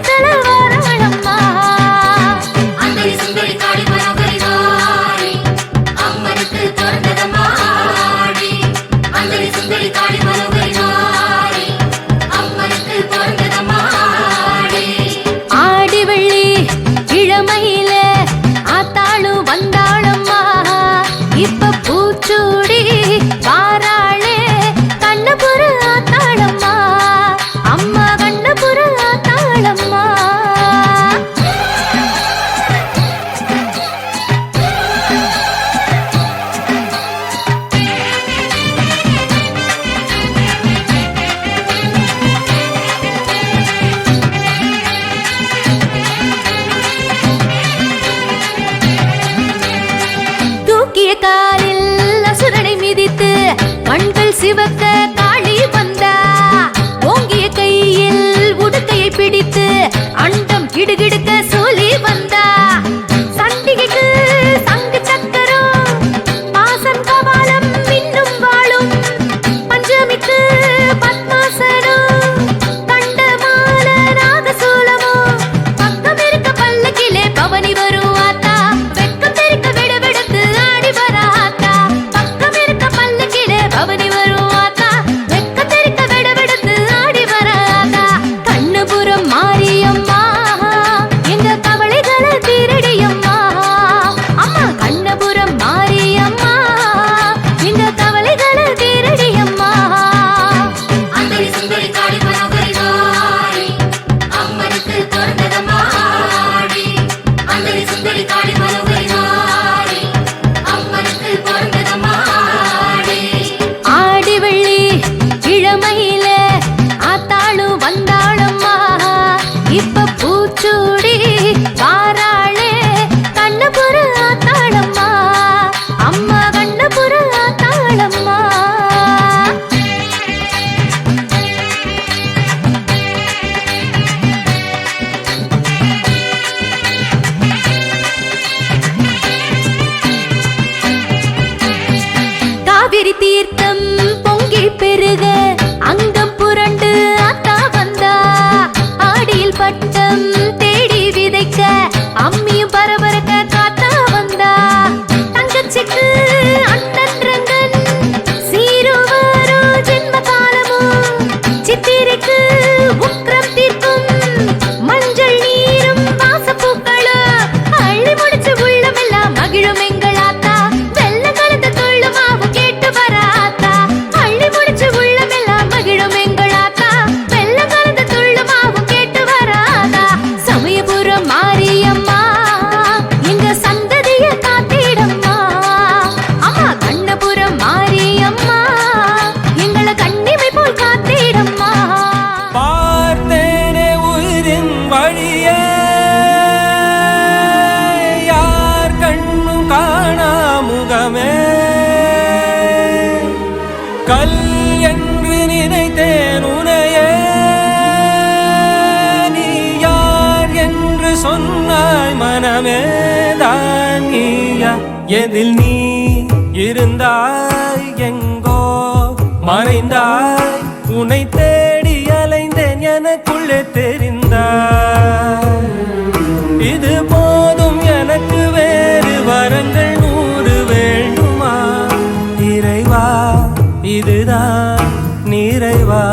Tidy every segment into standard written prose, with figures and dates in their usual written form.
ரூபத்துல வாராளம்மா அந்தரி சுந்தரி காளி மனோகரி வாரி அம்மனுக்கு பிறந்ததம்மா ஆடி அந்தரி சுந்தரி காளி மனோகரி வாரி அம்மனுக்கு பிறந்ததம்மா ஆடி ஆடி வெள்ளி இளமையில ஆத்தாளும் வந்தாளம்மா இப்ப பூச்சூடி வாராளே கண்ணபுர ஆத்தாளம்மா அம்மா கண்ணபுர ஆத்தாளம்மா தூக்கிய காலில் அசுரனை மிதித்து கண்கள் சிவக்க காளி வந்தா ஓங்கிய கையில் உடுக்கையை பிடித்து அண்டம் கிடுகிடுக்க சொல்லி வந்தா சண்டிகைக்கு சங்கு சக்கரம் பாசம் கபாலம் இன்னும் வாழும் பஞ்சமிக்கு பத்மாசனம் கண்டமால நாகசூலமோ பக்கம் இருக்க பல்லக்கிலே பவனி வரும் ஆத்தா வெக்கம் தெரிக்க விடவெடுத்து ஆடி வராத்தா பக்கம் இருக்க பல்லக்கிலே பவனி வரும் ஆத்தா வெக்கம் தெரிக்க விடவெடுத்து ஆடி வராத்தா கண்ணபுரம் மாரியம்மா எங்க கவலைகளை தீரடியம்மா அம்மா கண்ணபுரம் மாரியம்மா எங்க கவலைகளை தீரடியம்மா அந்தரி சுந்தரி காளி மனோகரி வாரி அம்மனுக்கு பிறந்ததம்மா ஆடி அந்தரி சுந்தரி காளி மனோகரி வாரி அம்மனுக்கு பிறந்ததம்மா ஆடி ஆடி வெள்ளி இளமையில ஆத்தாளும் வந்தாளம்மா இப்ப பூச்சூடி வாராளே கண்ணபுர ஆத்தாளம்மா அம்மா கண்ணபுர ஆத்தாளம்மா காவிரி தீர்த்தம் பொங்கி பெருக அங்கம் புரண்டு ஆத்தா வந்தா ஆடியில் பட்டம் தேடி விதைக்க அம்மியும் பரபரக்க காத்தா வந்தா தங்கச்சிக்கு அண்ணன் ரங்கன் சீருவாரோ ஜென்ம காலமும் சித்திரைக்கு உக்ரம் தீர்க்கும் மஞ்சள் நீரும் வாசப்பூக்களும் அள்ளி முடிச்சு உள்ளமெல்லாம் மகிழும் எங்கள் ஆத்தா வெள்ள கலந்த கொள்ளுமாவும் கேட்டு வராத்தா அள்ளி முடிச்சு உள்ளமெல்லாம் மகிழும் எங்கள் ஆத்தா வெள்ள கலந்த துள்ளுமாவும் கேட்டு வராதா சமயபுரம் மாரியம்மா எங்க சந்ததிய காத்திடம்மா அம்மா கண்ணபுரம் மாரியம்மா எங்களை கண்ணிமை போல் காத்திடம்மா பார்த்தேனே உயிரின் வழியே யார் கண்ணும் காணா முகமே கல் என்று நினைத்தேன் உனையே நீ யார் என்று சொன்னாய் மனமே தான் நீயா எதில் நீ இருந்தாய் எங்கோ மறைந்தாய் உன்னை தேடி அலைந்தேன் எனக்குள்ளே தெரிந்தாய் இது போதும் எனக்கு வேறு வரங்கள் 100 வேண்டுமா இறைவா இதுதான் நிறைவா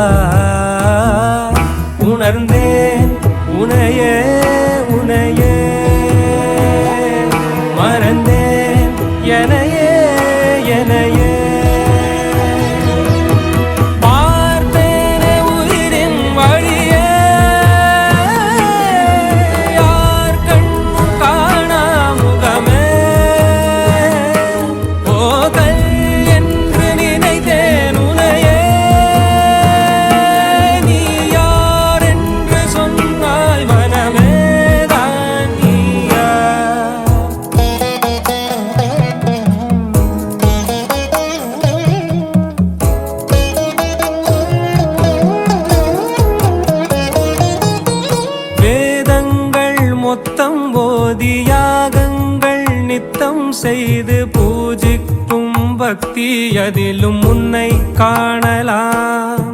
உணர்ந்தேன் உனையே உனையே மறந்தேன் எனையே எனையே பார்த்தேனே உயிரின் வழியே யார் கண்ணும் காணா முகமே ஓ கல் என்று நினைத்தேன் உனையே நீ யார் என்று சொன்னாய் மனமே தான் நீயா மொத்தம் ஓதி யாகங்கள் நித்தம் செய்து பூஜிக்கும் பக்தி அதிலும் உன்னை காணலாம்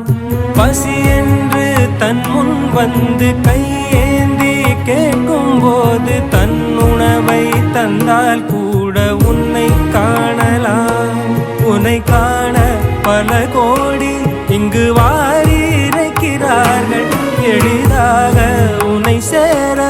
பசி என்று தன் முன் வந்து கையேந்தி போது தன் உணவை தந்தால் கூட உன்னை காணலாம். உன்னை காண பல கோடி இங்கு வாரி இறைக்கிறார்கள். எளிதாக உன்னை சேர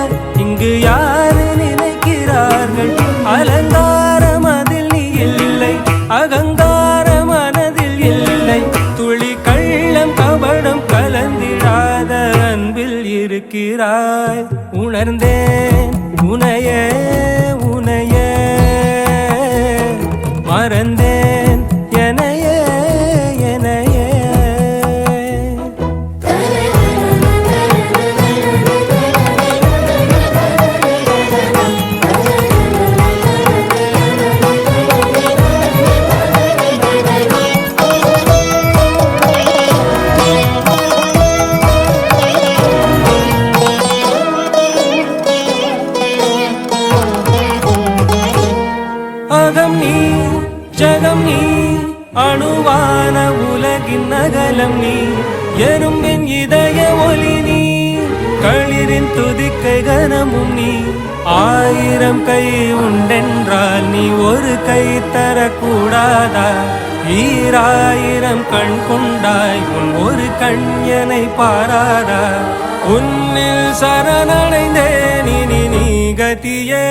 இங்கு யாரு நினைக்கிறார்கள்? அலங்காரம் அதில் நீ இல்லை, அகங்காரம் மனதில் இல்லை. துளி கள்ளம் கபடம் கலந்திடாத அன்பில் இருக்கிறாய். உணர்ந்தேன் உனையே உனையே, மறந்தேன் எனையே எனையே. அகம் நீ ஜகம் நீ, அணுவான உலகின் அகலம் நீ. எறும்பின் இதய ஒளி நீ, களிரின் துதிக்கை கனமும் நீ. 1000 கை உண்டென்றால் நீ ஒரு கை தரக்கூடாதா? 1000 கண் கொண்டாய் உன் ஒரு கண் என்னை பாராதா? உன்னில் சரணடைந்தேன் இனி நீ கதியே.